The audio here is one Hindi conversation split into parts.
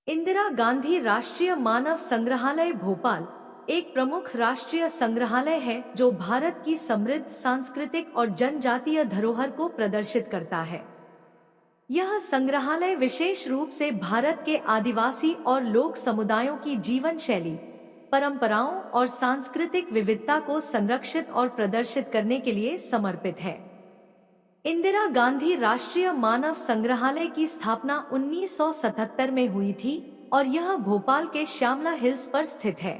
इंदिरा गांधी राष्ट्रीय मानव संग्रहालय भोपाल एक प्रमुख राष्ट्रीय संग्रहालय है जो भारत की समृद्ध सांस्कृतिक और जनजातीय धरोहर को प्रदर्शित करता है। यह संग्रहालय विशेष रूप से भारत के आदिवासी और लोक समुदायों की जीवन शैली, परंपराओं और सांस्कृतिक विविधता को संरक्षित और प्रदर्शित करने के लिए समर्पित है। इंदिरा गांधी राष्ट्रीय मानव संग्रहालय की स्थापना 1977 में हुई थी और यह भोपाल के श्यामला हिल्स पर स्थित है।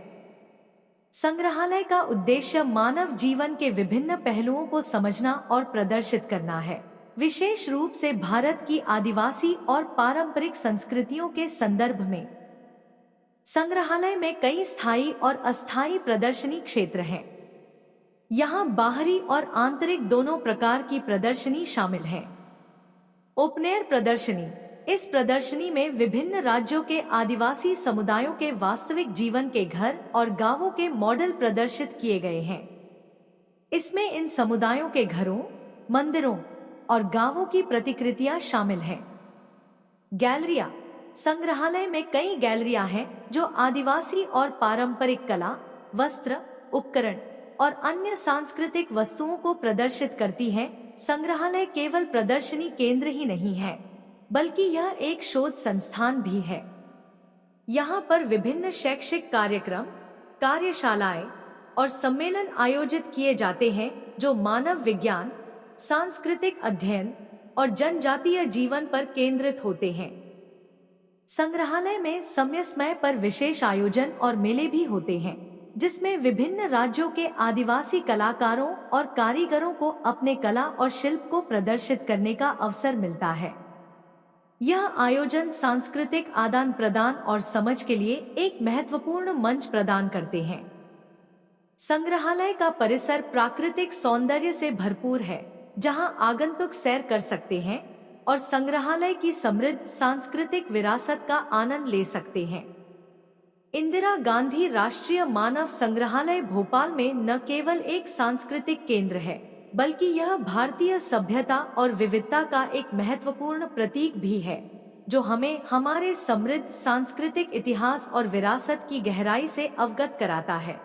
संग्रहालय का उद्देश्य मानव जीवन के विभिन्न पहलुओं को समझना और प्रदर्शित करना है, विशेष रूप से भारत की आदिवासी और पारंपरिक संस्कृतियों के संदर्भ में। संग्रहालय में कई स्थायी और अस्थायी प्रदर्शनी क्षेत्र हैं। यहाँ बाहरी और आंतरिक दोनों प्रकार की प्रदर्शनी शामिल है। ओपन एयर प्रदर्शनी, इस प्रदर्शनी में विभिन्न राज्यों के आदिवासी समुदायों के वास्तविक जीवन के घर और गांवों के मॉडल प्रदर्शित किए गए हैं। इसमें इन समुदायों के घरों, मंदिरों और गांवों की प्रतिकृतियां शामिल हैं। गैलरिया, संग्रहालय में कई गैलरियां हैं जो आदिवासी और पारंपरिक कला, वस्त्र, उपकरण और अन्य सांस्कृतिक वस्तुओं को प्रदर्शित करती हैं। संग्रहालय केवल प्रदर्शनी केंद्र ही नहीं है, बल्कि यह एक शोध संस्थान भी है। यहाँ पर विभिन्न शैक्षिक कार्यक्रम, कार्यशालाएं और सम्मेलन आयोजित किए जाते हैं जो मानव विज्ञान, सांस्कृतिक अध्ययन और जनजातीय जीवन पर केंद्रित होते हैं। संग्रहालय में समय समय पर विशेष आयोजन और मेले भी होते हैं, जिसमें विभिन्न राज्यों के आदिवासी कलाकारों और कारीगरों को अपने कला और शिल्प को प्रदर्शित करने का अवसर मिलता है। यह आयोजन सांस्कृतिक आदान प्रदान और समझ के लिए एक महत्वपूर्ण मंच प्रदान करते हैं। संग्रहालय का परिसर प्राकृतिक सौंदर्य से भरपूर है, जहां आगंतुक सैर कर सकते हैं और संग्रहालय की समृद्ध सांस्कृतिक विरासत का आनंद ले सकते हैं। इंदिरा गांधी राष्ट्रीय मानव संग्रहालय भोपाल में न केवल एक सांस्कृतिक केंद्र है, बल्कि यह भारतीय सभ्यता और विविधता का एक महत्वपूर्ण प्रतीक भी है, जो हमें हमारे समृद्ध सांस्कृतिक इतिहास और विरासत की गहराई से अवगत कराता है।